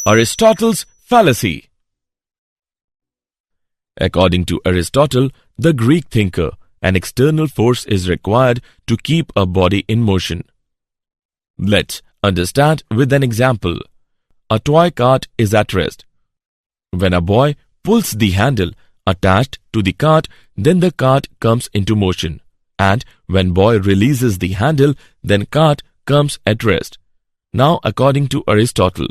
Aristotle's fallacy. According to Aristotle, the Greek thinker, an external force is required to keep a body in motion. Let's understand with an example. A toy cart is at rest. When a boy pulls the handle attached to the cart, then the cart comes into motion. And when boy releases the handle, then cart comes at rest. Now, according to Aristotle,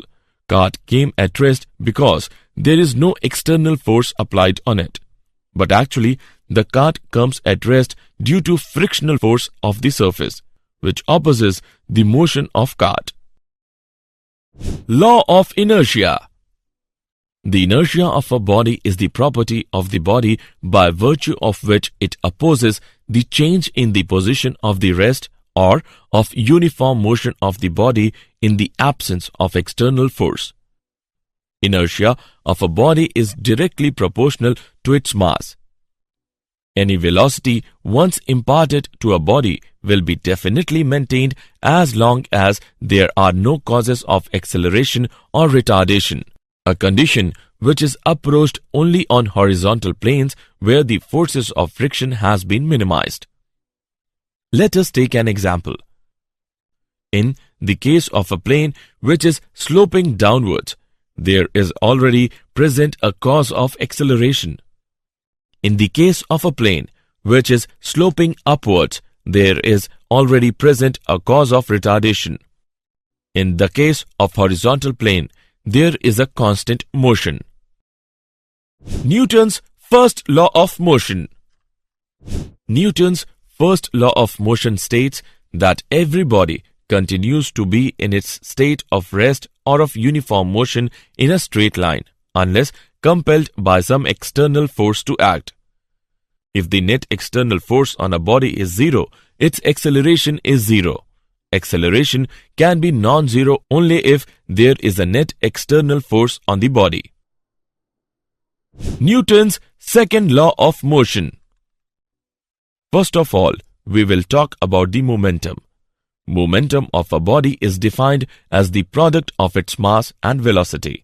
cart came at rest because there is no external force applied on it. But actually, the cart comes at rest due to frictional force of the surface, which opposes the motion of cart. Law of inertia. The inertia of a body is the property of the body by virtue of which it opposes the change in the position of the rest or of uniform motion of the body in the absence of external force. Inertia of a body is directly proportional to its mass. Any velocity once imparted to a body will be definitely maintained as long as there are no causes of acceleration or retardation, a condition which is approached only on horizontal planes where the forces of friction has been minimized. Let us take an example. In the case of a plane which is sloping downwards, there is already present a cause of acceleration. In the case of a plane which is sloping upwards, there is already present a cause of retardation. In the case of horizontal plane, there is a constant motion. Newton's first law of motion. Newton's first law of motion states that every body continues to be in its state of rest or of uniform motion in a straight line, unless compelled by some external force to act. If the net external force on a body is zero, its acceleration is zero. Acceleration can be non-zero only if there is a net external force on the body. Newton's second law of motion. First of all, we will talk about the momentum. Momentum of a body is defined as the product of its mass and velocity.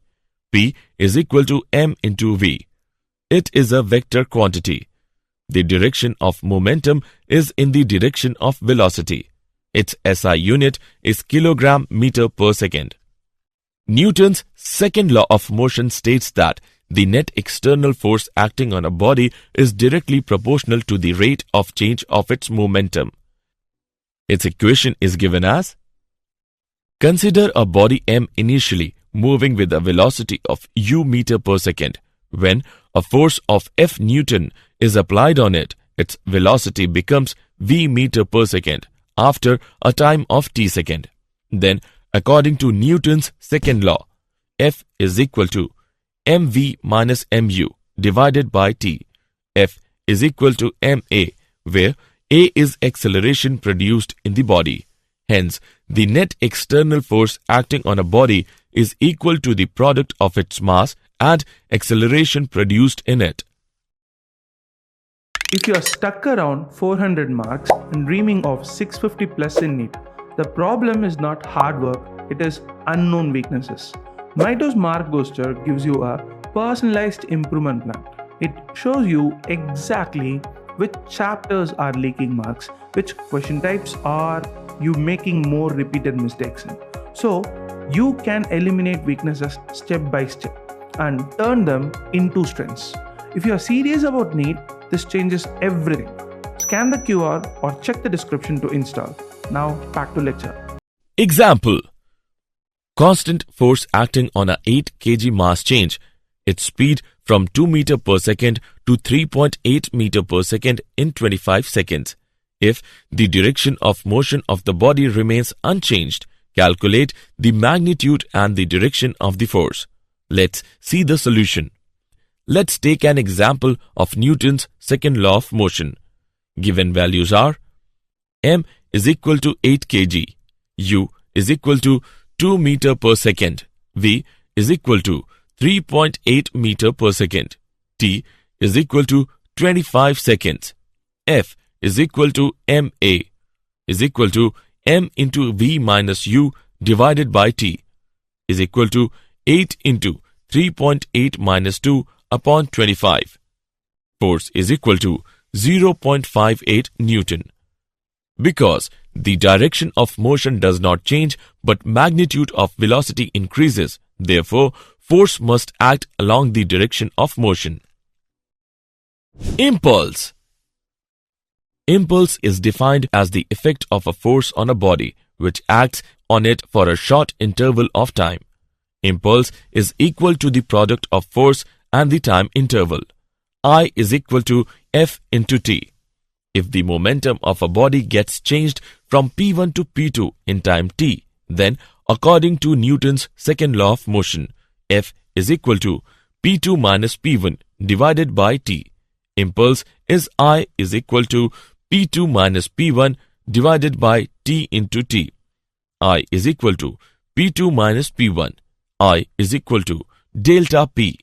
P is equal to m into v. It is a vector quantity. The direction of momentum is in the direction of velocity. Its SI unit is kilogram meter per second. Newton's second law of motion states that the net external force acting on a body is directly proportional to the rate of change of its momentum. Its equation is given as: consider a body m initially moving with a velocity of u meter per second. When a force of F Newton is applied on it, its velocity becomes v meter per second after a time of t second. Then, according to Newton's second law, F is equal to mv minus mu divided by t. F is equal to ma, where a is acceleration produced in the body. Hence, the net external force acting on a body is equal to the product of its mass and acceleration produced in it. If you are stuck around 400 marks and dreaming of 650 plus in NEET, the problem is not hard work, it is unknown weaknesses. Mitos Mark Booster gives you a personalized improvement plan. It shows you exactly which chapters are leaking marks, which question types are you making more repeated mistakes in. So you can eliminate weaknesses step by step and turn them into strengths. If you are serious about NEET, this changes everything. Scan the QR or check the description to install. Now back to lecture. Example. Constant force acting on a 8 kg mass change. Its speed from 2 meter per second to 3.8 meter per second in 25 seconds. If the direction of motion of the body remains unchanged, calculate the magnitude and the direction of the force. Let's see the solution. Let's take an example of Newton's second law of motion. Given values are: m is equal to 8 kg, u is equal to 2 meter per second, v is equal to 3.8 meter per second, t is equal to 25 seconds, f is equal to ma is equal to m into v minus u divided by t is equal to 8 into 3.8 minus 2 upon 25. Force is equal to 0.58 Newton. Because the direction of motion does not change but magnitude of velocity increases, therefore force must act along the direction of motion. Impulse. Impulse is defined as the effect of a force on a body which acts on it for a short interval of time. Impulse is equal to the product of force and the time interval. I is equal to F into T. If the momentum of a body gets changed from P1 to P2 in time t, then according to Newton's second law of motion, F is equal to P2 minus P1 divided by t. Impulse is I is equal to P2 minus P1 divided by t into t. I is equal to P2 minus P1. I is equal to delta P.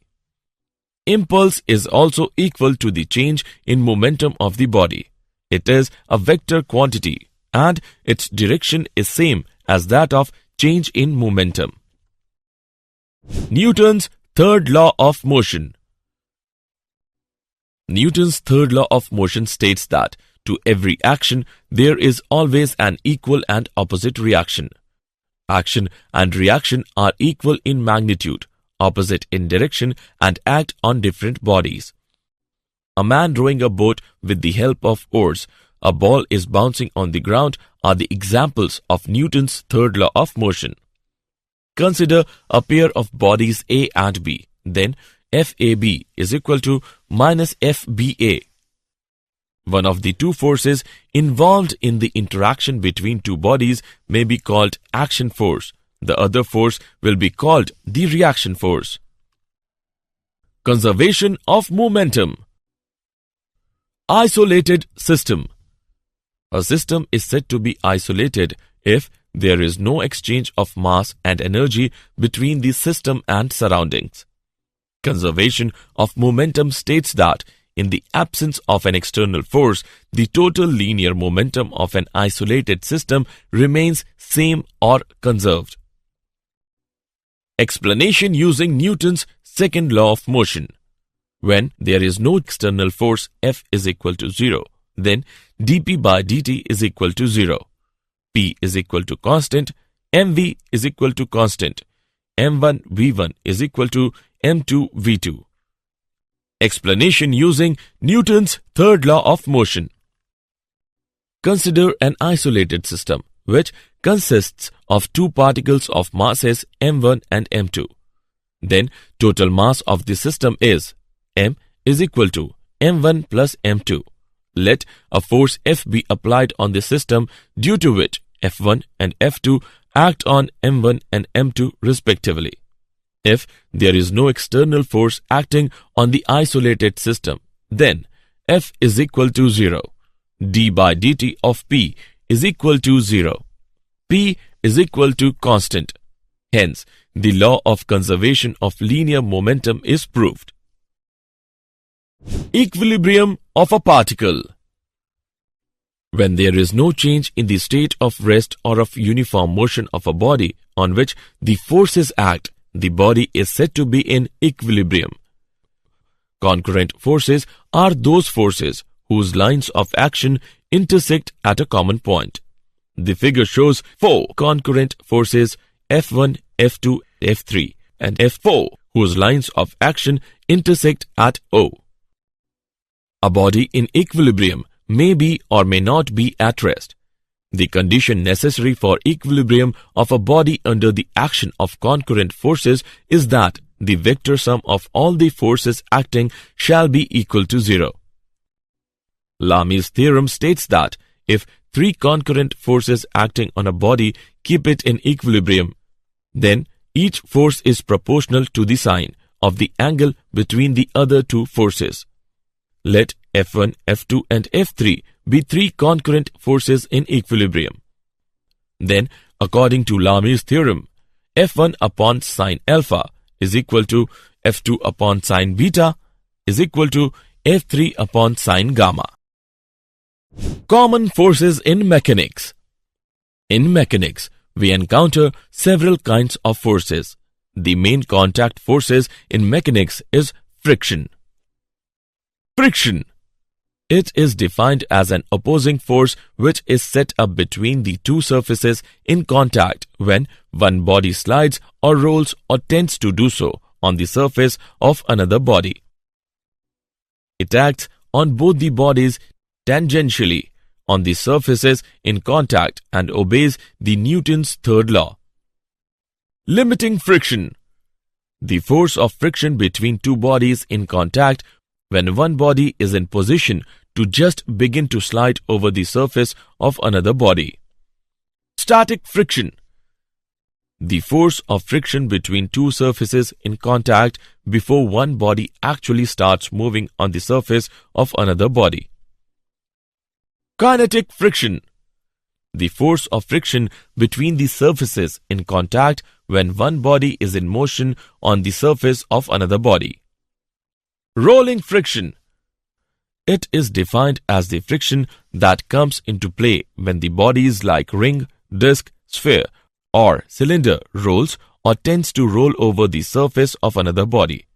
Impulse is also equal to the change in momentum of the body. It is a vector quantity and its direction is same as that of change in momentum. Newton's third law of motion. Newton's third law of motion states that to every action there is always an equal and opposite reaction. Action and reaction are equal in magnitude, opposite in direction, and act on different bodies. A man rowing a boat with the help of oars, a ball is bouncing on the ground are the examples of Newton's third law of motion. Consider a pair of bodies A and B. Then FAB is equal to minus FBA. One of the two forces involved in the interaction between two bodies may be called action force. The other force will be called the reaction force. Conservation of momentum. Isolated system. A system is said to be isolated if there is no exchange of mass and energy between the system and surroundings. Conservation of momentum states that in the absence of an external force, the total linear momentum of an isolated system remains same or conserved. Explanation using Newton's second law of motion. When there is no external force, F is equal to 0, then dP by dt is equal to 0. P is equal to constant, mv is equal to constant, m1 v1 is equal to m2 v2. Explanation using Newton's third law of motion. Consider an isolated system which consists of two particles of masses m1 and m2. Then total mass of the system is m is equal to m1 plus m2. Let a force F be applied on the system due to which F1 and F2 act on m1 and m2 respectively. If there is no external force acting on the isolated system, then F is equal to 0. d by dt of P is equal to 0. P is equal to constant. Hence, the law of conservation of linear momentum is proved. Equilibrium of a particle. When there is no change in the state of rest or of uniform motion of a body on which the forces act, the body is said to be in equilibrium. Concurrent forces are those forces whose lines of action intersect at a common point. The figure shows 4 concurrent forces F1, F2, F3 and F4 whose lines of action intersect at O. A body in equilibrium may be or may not be at rest. The condition necessary for equilibrium of a body under the action of concurrent forces is that the vector sum of all the forces acting shall be equal to 0. Lamy's theorem states that if 3 concurrent forces acting on a body keep it in equilibrium, then each force is proportional to the sine of the angle between the other two forces. Let F1, F2 and F3 be 3 concurrent forces in equilibrium. Then, according to Lamy's theorem, F1 upon sine alpha is equal to F2 upon sine beta is equal to F3 upon sine gamma. Common forces in mechanics. In mechanics, we encounter several kinds of forces. the main contact forces in mechanics is friction. Friction. It is defined as an opposing force which is set up between the two surfaces in contact when one body slides or rolls or tends to do so on the surface of another body. It acts on both the bodies tangentially on the surfaces in contact and obeys the Newton's third law. Limiting friction. The force of friction between two bodies in contact when one body is in position to just begin to slide over the surface of another body. Static friction. The force of friction between two surfaces in contact before one body actually starts moving on the surface of another body. Kinetic friction. The force of friction between the surfaces in contact when one body is in motion on the surface of another body. Rolling friction. It is defined as the friction that comes into play when the bodies like ring, disc, sphere, or cylinder rolls or tends to roll over the surface of another body.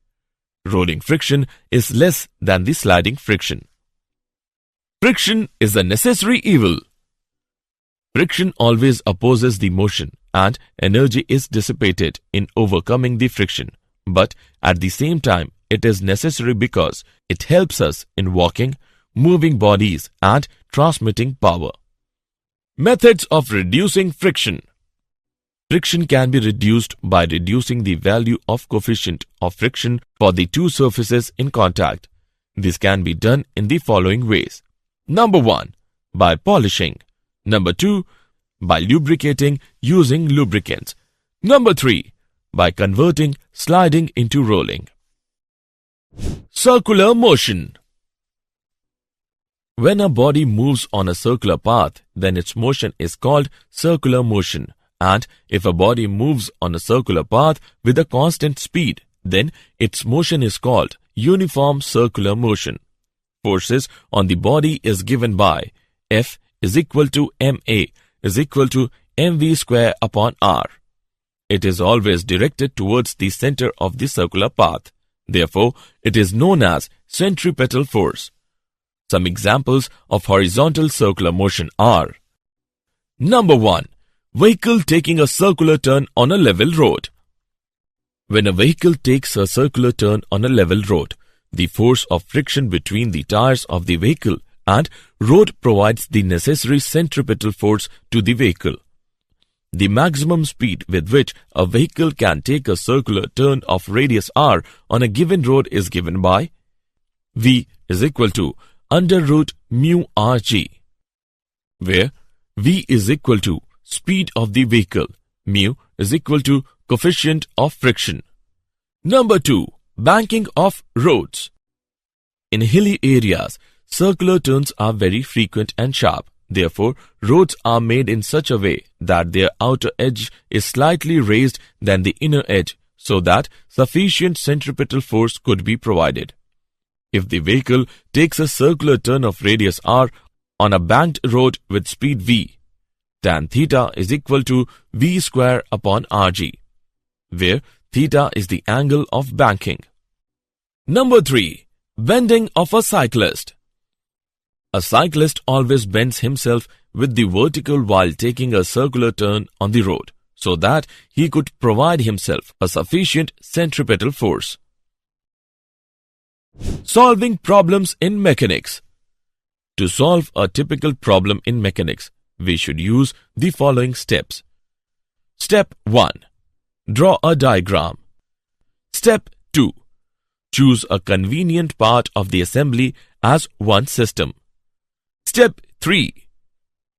Rolling friction is less than the sliding friction. Friction is a necessary evil. Friction always opposes the motion and energy is dissipated in overcoming the friction, but at the same time it is necessary because it helps us in walking, moving bodies and transmitting power. Methods of reducing friction. Friction can be reduced by reducing the value of coefficient of friction for the two surfaces in contact. This can be done in the following ways. Number 1. By polishing. Number 2. By lubricating using lubricants. Number 3. By converting sliding into rolling. Circular motion. When a body moves on a circular path, then its motion is called circular motion. And if a body moves on a circular path with a constant speed, then its motion is called uniform circular motion. Forces on the body is given by F is equal to ma is equal to mv square upon r. It is always directed towards the center of the circular path. Therefore, it is known as centripetal force. Some examples of horizontal circular motion are: Number 1. Vehicle taking a circular turn on a level road. When a vehicle takes a circular turn on a level road, the force of friction between the tires of the vehicle and road provides the necessary centripetal force to the vehicle. The maximum speed with which a vehicle can take a circular turn of radius r on a given road is given by V is equal to under root mu rg, where V is equal to speed of the vehicle, mu is equal to coefficient of friction. Number 2. Banking of roads. In hilly areas, circular turns are very frequent and sharp. Therefore, roads are made in such a way that their outer edge is slightly raised than the inner edge so that sufficient centripetal force could be provided. If the vehicle takes a circular turn of radius r on a banked road with speed v, tan theta is equal to v square upon rg, where theta is the angle of banking. Number 3. Bending of a cyclist. A cyclist always bends himself with the vertical while taking a circular turn on the road, so that he could provide himself a sufficient centripetal force. Solving problems in mechanics. To solve a typical problem in mechanics, we should use the following steps. Step 1. Draw a diagram. Step 2. Choose a convenient part of the assembly as one system. Step 3.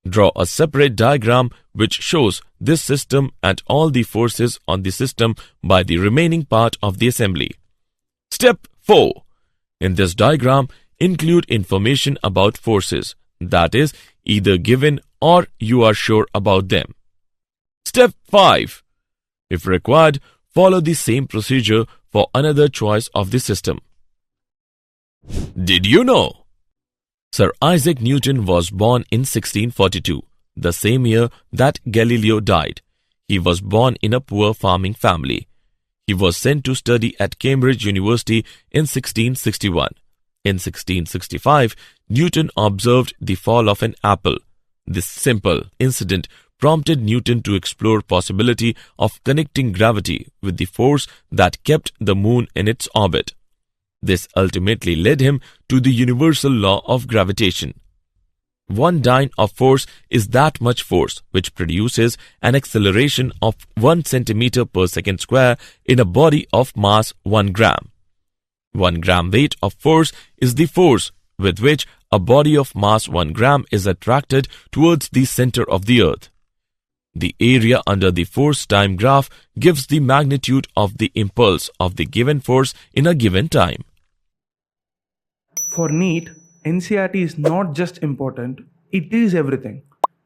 Draw a separate diagram which shows this system and all the forces on the system by the remaining part of the assembly. Step 4. In this diagram, include information about forces, that is, either given or you are sure about them. Step 5. If required, follow the same procedure for another choice of the system. Did you know? Sir Isaac Newton was born in 1642, the same year that Galileo died. He was born in a poor farming family. He was sent to study at Cambridge University in 1661. In 1665, Newton observed the fall of an apple. This simple incident prompted Newton to explore possibility of connecting gravity with the force that kept the moon in its orbit. This ultimately led him to the universal law of gravitation. One dyne of force is that much force which produces an acceleration of 1 centimeter per second square in a body of mass 1 gram. 1 gram weight of force is the force with which a body of mass 1 gram is attracted towards the center of the earth. The area under the force time graph gives the magnitude of the impulse of the given force in a given time. For NEET, NCERT is not just important, it is everything.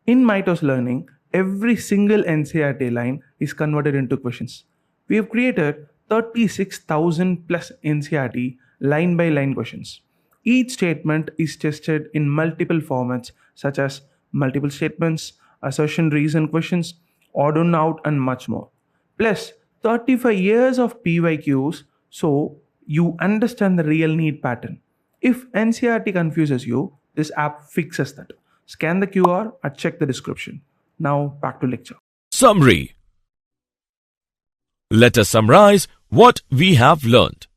In Mitos learning, every single NCERT line is converted into questions. We have created 36,000 plus NCERT line by line questions. Each statement is tested in multiple formats such as multiple statements, assertion reason questions, odd on out, and much more. Plus 35 years of PYQs so you understand the real NEET pattern. If NCERT confuses you, this app fixes that. Scan the QR or check the description. Now back to lecture. Summary. Let us summarize what we have learned.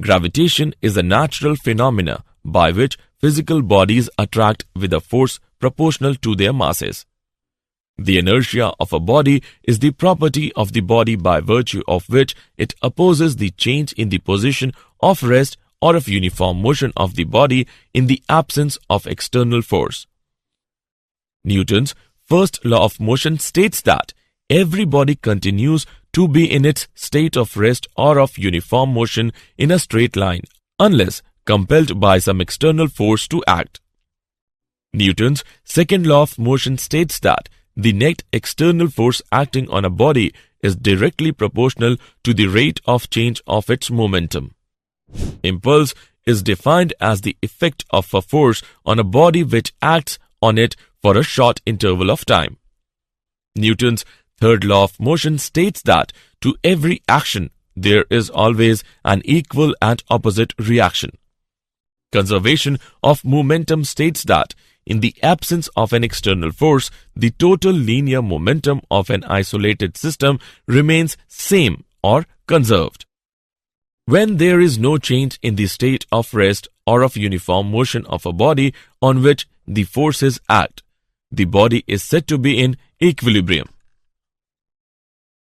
Gravitation is a natural phenomena by which physical bodies attract with a force proportional to their masses. The inertia of a body is the property of the body by virtue of which it opposes the change in the position of rest or of uniform motion of the body in the absence of external force. Newton's first law of motion states that every body continues to be in its state of rest or of uniform motion in a straight line unless compelled by some external force to act. Newton's second law of motion states that the net external force acting on a body is directly proportional to the rate of change of its momentum. Impulse is defined as the effect of a force on a body which acts on it for a short interval of time. Newton's third law of motion states that to every action there is always an equal and opposite reaction. Conservation of momentum states that in the absence of an external force, the total linear momentum of an isolated system remains same or conserved. When there is no change in the state of rest or of uniform motion of a body on which the forces act, the body is said to be in equilibrium.